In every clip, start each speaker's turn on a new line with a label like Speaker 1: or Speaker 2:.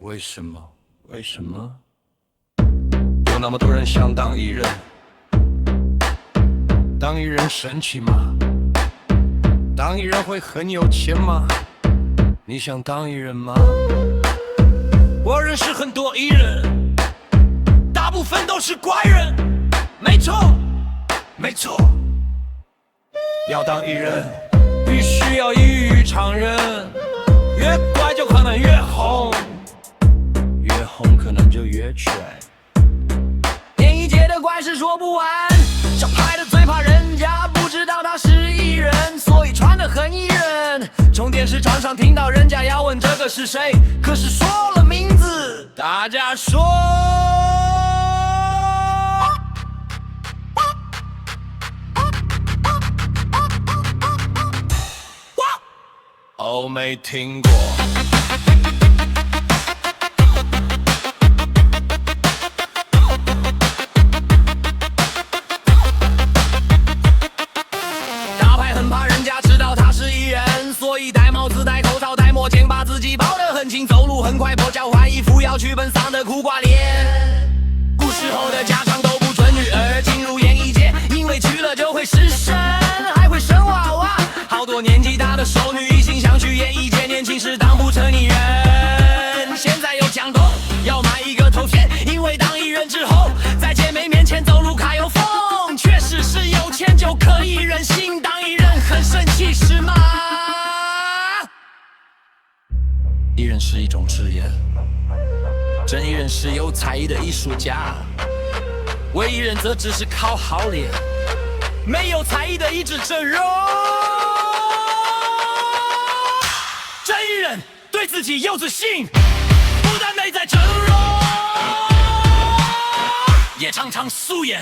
Speaker 1: 为什么？为什么有那么多人想当艺人？当艺人神奇吗？当艺人会很有钱吗？你想当艺人吗？我认识很多艺人，大部分都是怪人。没错，没错。要当艺人，必须要异于常人，越怪就可能越红，越红可能就越拽。演艺界的怪事说不完，想拍的最怕人家不知道他是艺人，所以穿得很艺人。重点是常常听到人家要问这个是谁，可是说了名字，大家说哦，没听过。大牌很怕人家知道他是艺人，所以戴帽子、戴口罩、戴墨镜，把自己包得很轻，走路很快，跛脚换衣服要去奔丧的苦瓜脸。古时候的家长都不准女儿进入演艺界，因为娶了就会失身，还会生娃娃。好多年纪大的熟女一心想去演艺界，年轻时当不成艺人，现在又讲究要买一个头衔，因为当艺人之后，在姐妹面前走路卡有风，确实是有钱就可以任性，当艺人很神奇是吗？艺人是一种职业，真艺人是有才艺的艺术家，伪艺人则只是靠好脸，没有才艺的一纸整容。真艺人对自己有自信，不但没在整容，也常常素颜。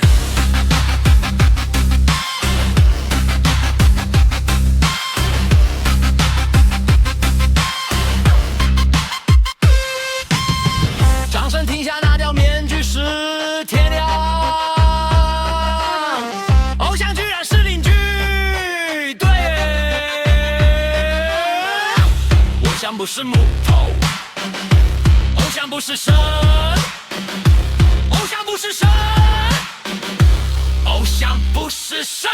Speaker 1: 掌声停下，拿掉面具是天亮。偶像居然是邻居，对，偶像不是木头，偶像不是神，偶像不是神，偶像不是神。